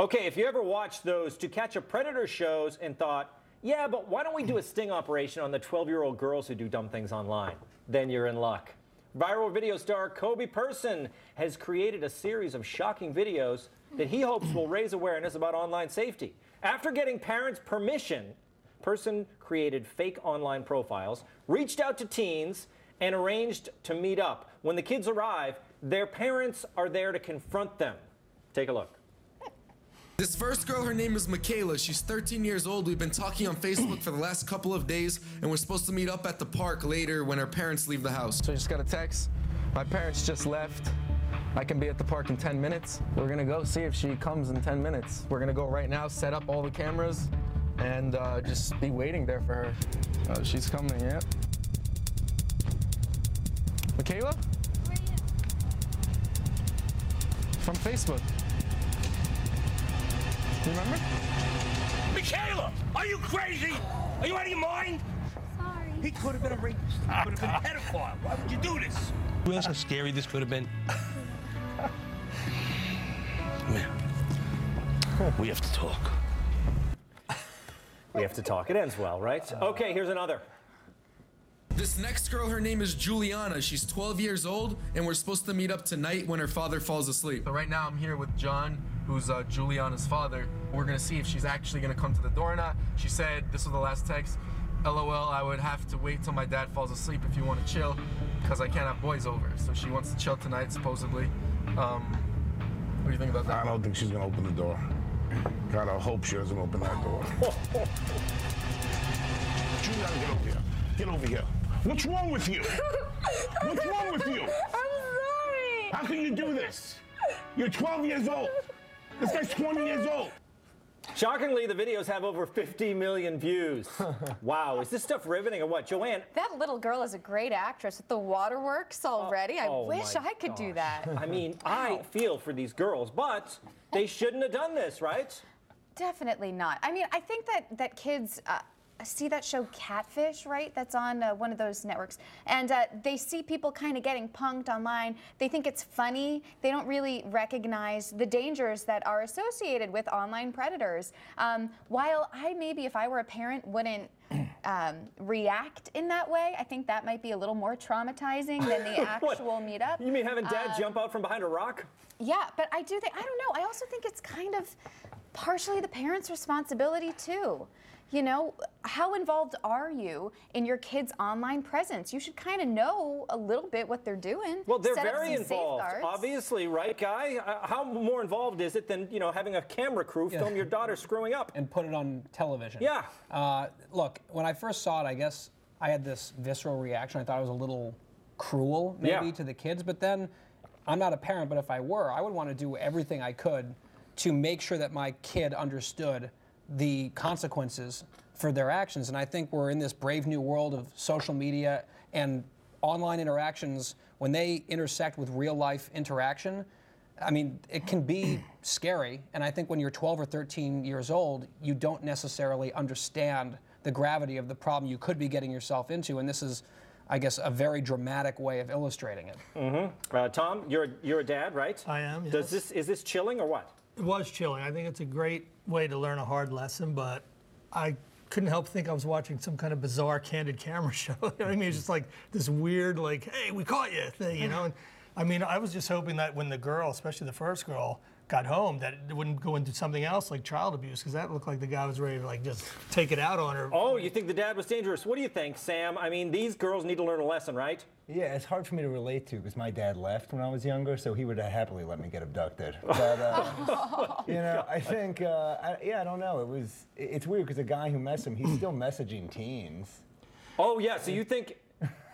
Okay, if you ever watched those To Catch a Predator shows and thought, yeah, but why don't we do a sting operation on the 12-year-old girls who do dumb things online? Then you're in luck. Viral video star Coby Persin has created a series of shocking videos that he hopes will raise awareness about online safety. After getting parents' permission, Persin created fake online profiles, reached out to teens, and arranged to meet up. When the kids arrive, their parents are there to confront them. Take a look. This first girl, her name is Michaela. She's 13 years old. We've been talking on Facebook for the last couple of days, and we're supposed to meet up at the park later when her parents leave the house. So I just got a text. My parents just left. I can be at the park in 10 minutes. We're gonna go see if she comes in 10 minutes. We're gonna go right now, set up all the cameras, and just be waiting there for her. She's coming, yep. Michaela? Where are you? From Facebook. You remember? Michaela, are you crazy? Are you out of your mind? Sorry. He could have been a rapist. He could have been a pedophile. Why would you do this? You realize how scary this could have been? Come here. We have to talk. We have to talk. It ends well, right? Okay, here's another. This next girl, her name is Juliana. She's 12 years old, and we're supposed to meet up tonight when her father falls asleep. So right now I'm here with John, who's Juliana's father. We're gonna see if she's actually gonna come to the door or not. She said, this was the last text, LOL, I would have to wait till my dad falls asleep if you want to chill, because I can't have boys over. So she wants to chill tonight, supposedly. What do you think about that? I don't think she's gonna open the door. Gotta hope she doesn't open that door. Juliana, get over here. Get over here. What's wrong with you? What's wrong with you? I'm sorry. How can you do this? You're 12 years old. This guy's 20 years old. Shockingly, the videos have over 50 million views. Wow, is this stuff riveting or what? Joanne? That little girl is a great actress with the waterworks already. I wish I could do that. I mean, I feel for these girls, but they shouldn't have done this, right? Definitely not. I mean, I think that kids see that show Catfish, right? That's on one of those networks. And they see people kind of getting punked online. They think it's funny. They don't really recognize the dangers that are associated with online predators. While I maybe, if I were a parent, wouldn't react in that way, I think that might be a little more traumatizing than the actual meetup. You mean having dad jump out from behind a rock? Yeah, but I do think, I don't know, I also think it's kind of partially the parents' responsibility too. You know, how involved are you in your kids' online presence? You should kind of know a little bit what they're doing. Well, they're Set up very some involved, safeguards. obviously, right, Guy? How more involved is it than, you know, having a camera crew film your daughter screwing up? And put it on television. Yeah. Look, when I first saw it, I guess I had this visceral reaction. I thought it was a little cruel, maybe, to the kids. But then, I'm not a parent, but if I were, I would want to do everything I could to make sure that my kid understood the consequences for their actions. And I think we're in this brave new world of social media and online interactions. When they intersect with real life interaction, I mean, it can be scary. And I think when you're 12 or 13 years old, you don't necessarily understand the gravity of the problem you could be getting yourself into. And this is, I guess, a very dramatic way of illustrating it. Mm-hmm. Tom, you're a dad, right? I am, yes. Is this chilling or what? It was chilling. I think it's a great way to learn a hard lesson, but I couldn't help think I was watching some kind of bizarre candid camera show. You know what I mean? It's just like this weird, like, hey, we caught you thing, you know? And, I mean, I was just hoping that when the girl, especially the first girl, got home, that it wouldn't go into something else like child abuse, because that looked like the guy was ready to like just take it out on her. Oh, you think the dad was dangerous? What do you think, Sam? I mean, these girls need to learn a lesson, right? Yeah, it's hard for me to relate to because my dad left when I was younger, so he would have happily let me get abducted. But you know, I think, I don't know. It's weird because the guy who messaged him, he's still messaging teens. Oh yeah, so you think?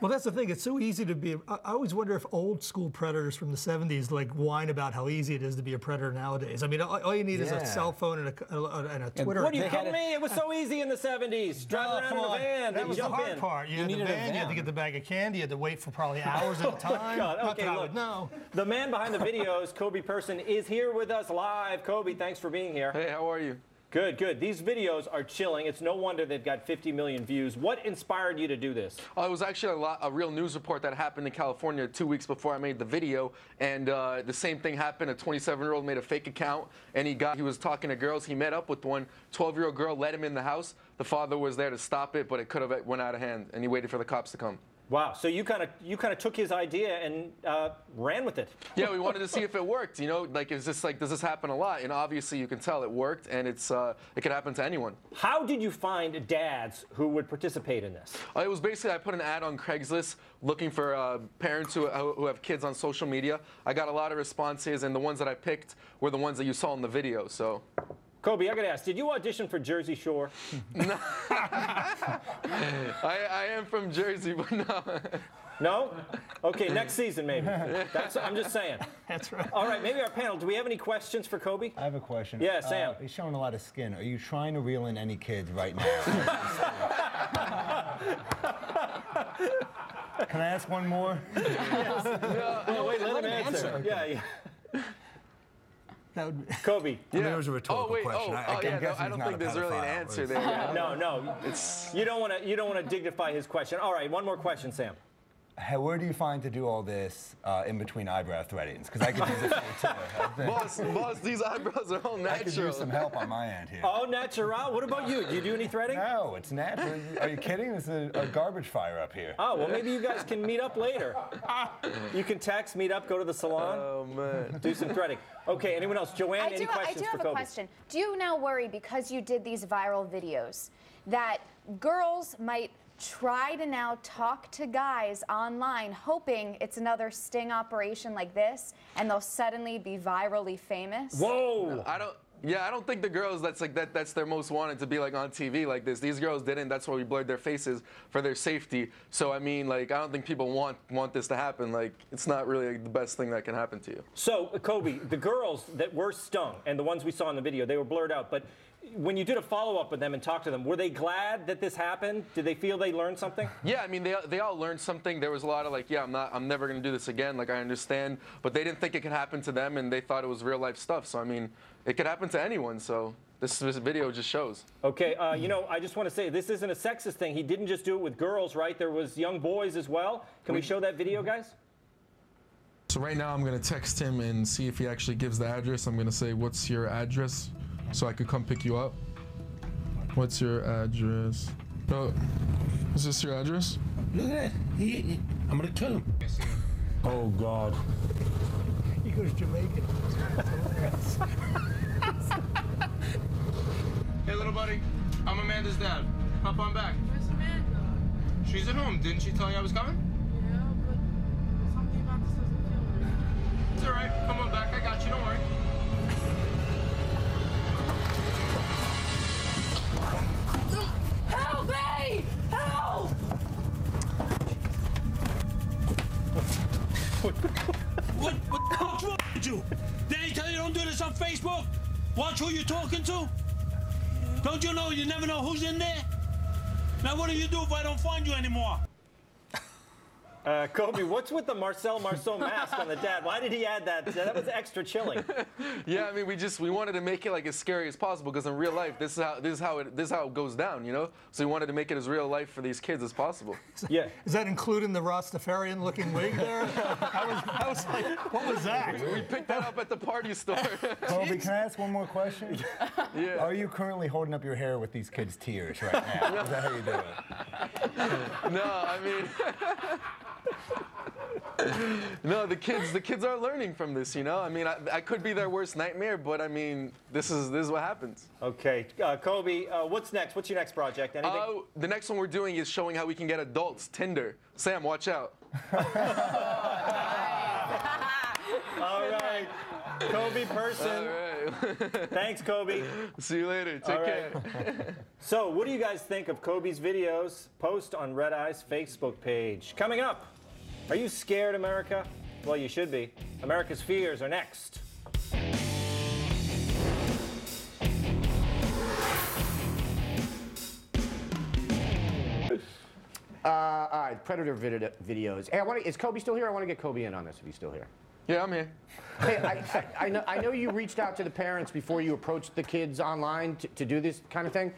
Well, that's the thing. It's so easy to be. I always wonder if old school predators from the 70s like whine about how easy it is to be a predator nowadays. I mean, all you need is a cell phone and a Twitter. What do you kidding me? It was so easy in the 70s. Drive around in a van. That was the hard in. part. You had the van, you had to get the bag of candy, you had to wait for probably hours at a time. God. Okay, Not that I look. would know. The man behind the videos, Coby Persin, is here with us live. Coby, thanks for being here. Hey, how are you? Good, good. These videos are chilling. It's no wonder they've got 50 million views. What inspired you to do this? It was actually a real news report that happened in California 2 weeks before I made the video, and the same thing happened. A 27-year-old made a fake account, and he was talking to girls. He met up with one 12-year-old girl, let him in the house. The father was there to stop it, but it could have went out of hand, and he waited for the cops to come. Wow, so you kind of took his idea and ran with it. Yeah, we wanted to see if it worked. You know, like, does this happen a lot? And obviously, you can tell it worked, and it could happen to anyone. How did you find dads who would participate in this? It was basically, I put an ad on Craigslist looking for parents who have kids on social media. I got a lot of responses, and the ones that I picked were the ones that you saw in the video. So. Coby, I gotta ask, did you audition for Jersey Shore? No. I am from Jersey, but no. No? Okay, next season maybe. I'm just saying. That's right. All right, maybe our panel, do we have any questions for Coby? I have a question. Yeah, Sam. He's showing a lot of skin. Are you trying to reel in any kids right now? Can I ask one more? No, wait, let him answer. Yeah. That would be Coby. I mean, it was a rhetorical question. I don't think there's really an answer there. Yeah. No. You don't want to dignify his question. All right, one more question, Sam. Where do you find to do all this in between eyebrow threadings? Because I could use it too. Boss, these eyebrows are all natural. I could use some help on my end here. Oh, natural. What about you? Do you do any threading? No, it's natural. Are you kidding? This is a garbage fire up here. Oh, well, maybe you guys can meet up later. You can text, meet up, go to the salon. Oh, man. Do some threading. Okay, anyone else? Joanne, any questions for Coby? I do have a question. Do you now worry, because you did these viral videos, that girls might try to now talk to guys online, hoping it's another sting operation like this, and they'll suddenly be virally famous? Whoa! I don't think the girls that's their most wanted to be like on TV like this. These girls didn't. That's why we blurred their faces for their safety. So I mean, like, I don't think people want this to happen. Like, it's not really the best thing that can happen to you. So Coby, the girls that were stung and the ones we saw in the video, they were blurred out, but when you did a follow-up with them and talked to them, were they glad that this happened? Did they feel they learned something? Yeah, I mean, they all learned something. There was a lot of like, yeah, I'm never going to do this again. Like, I understand. But they didn't think it could happen to them, and they thought it was real-life stuff. So, I mean, it could happen to anyone. So this video just shows. Okay, you know, I just want to say, this isn't a sexist thing. He didn't just do it with girls, right? There was young boys as well. Can we show that video, guys? So right now I'm going to text him and see if he actually gives the address. I'm going to say, what's your address? So I could come pick you up. What's your address? Oh, is this your address? Look at that. I'm gonna kill him. Oh, God. He goes Jamaican. Hey, little buddy. I'm Amanda's dad. Hop on back. Where's Amanda? She's at home. Didn't she tell you I was coming? Yeah, but something about this doesn't feel right. It's all right. Come on back. I got you. Don't worry. Help me! Help! What's wrong with you? Did they tell you don't do this on Facebook? Watch who you're talking to? Don't you know you never know who's in there? Now what do you do if I don't find you anymore? Coby, what's with the Marcel Marceau mask on the dad? Why did he add that? That was extra chilling. Yeah, I mean, we wanted to make it like as scary as possible, because in real life, this is how it goes down, you know. So we wanted to make it as real life for these kids as possible. Yeah. Is that including the Rastafarian-looking wig there? I was like, what was that? We picked that up at the party store. Coby, can I ask one more question? Yeah. Are you currently holding up your hair with these kids' tears right now? Is that how you do it? No, I mean. No, the kids are learning from this, you know. I mean, I could be their worst nightmare, but I mean, this is what happens. Okay, Coby, what's next? What's your next project? Anything? The next one we're doing is showing how we can get adults Tinder. Sam, watch out. All right, Coby Persin. All right. Thanks, Coby. See you later. Take care. So, what do you guys think of Coby's videos? Post on Red Eye's Facebook page. Coming up, are you scared, America? Well, you should be. America's fears are next. All right, Predator videos. Hey, is Coby still here? I want to get Coby in on this if he's still here. Yeah, I'm here. Hey, I know you reached out to the parents before you approached the kids online to do this kind of thing.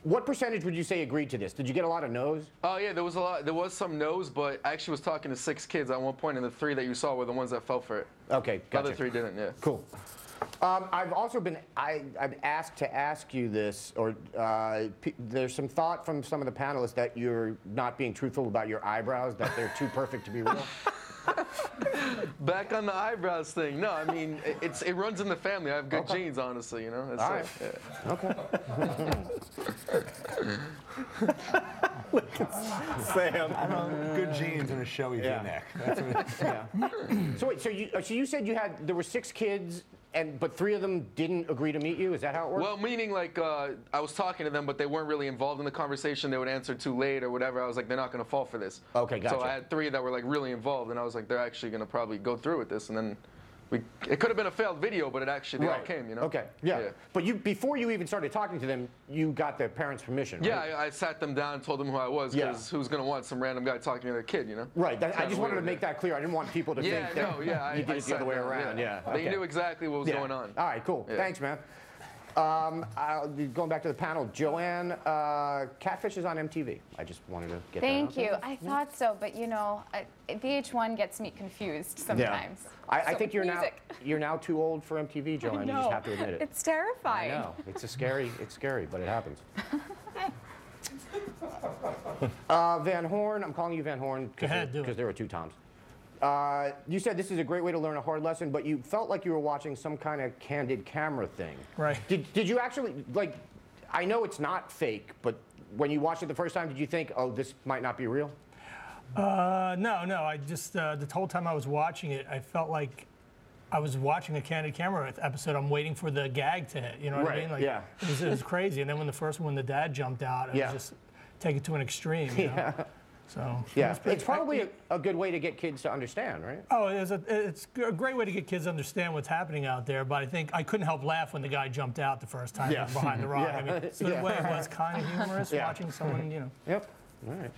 What percentage would you say agreed to this? Did you get a lot of no's? Oh yeah, there was a lot. There was some no's, but I actually was talking to 6 kids at one point, and the 3 that you saw were the ones that fell for it. Okay, The gotcha. other 3 didn't. Yeah. Cool. I've also been I've asked to ask you this, or there's some thought from some of the panelists that you're not being truthful about your eyebrows, that they're too perfect to be real. Back on the eyebrows thing. No, I mean it runs in the family. I have good genes, honestly. You know. That's All right. Yeah. Okay. Sam. I don't know, good genes and a showy V-neck. That's what So wait, so you said there were 6 kids, but 3 of them didn't agree to meet you? Is that how it worked? Well, meaning like I was talking to them, but they weren't really involved in the conversation. They would answer too late or whatever. I was like, they're not going to fall for this. Okay, gotcha. So I had 3 that were like really involved, and I was like, they're actually going to probably go through with this, and then it could have been a failed video, but they all came, you know. Okay, yeah. But before you even started talking to them, you got their parents' permission, right? Yeah, I sat them down and told them who I was, because who's going to want some random guy talking to their kid, you know? Right. I just wanted to make that clear. I didn't want people to think that you did it the other way around. Yeah. They knew exactly what was going on. All right, cool. Thanks, man. Going back to the panel, Joanne, Catfish is on MTV. I just wanted to get Thank that out you. there. I thought so, but you know, VH1 gets me confused sometimes. I So think music. you're now too old for MTV, Joanne. You just have to admit it. It's terrifying. I know. It's scary, but it happens. Van Horn, I'm calling you Van Horn because there were 2 Toms. You said this is a great way to learn a hard lesson, but you felt like you were watching some kind of candid camera thing. Right. Did you actually, like, I know it's not fake, but when you watched it the first time, did you think, oh, this might not be real? No. I just, the whole time I was watching it, I felt like I was watching a candid camera episode. I'm waiting for the gag to hit. You know what I mean? Like, yeah. It was crazy. And then when the dad jumped out, it was just take it to an extreme. You know? So it's probably a good way to get kids to understand, right? Oh, it's a great way to get kids to understand what's happening out there. But I think I couldn't help laugh when the guy jumped out the first time behind the rock. I mean, so the way it was kind of humorous watching someone, you know. Yep. All right.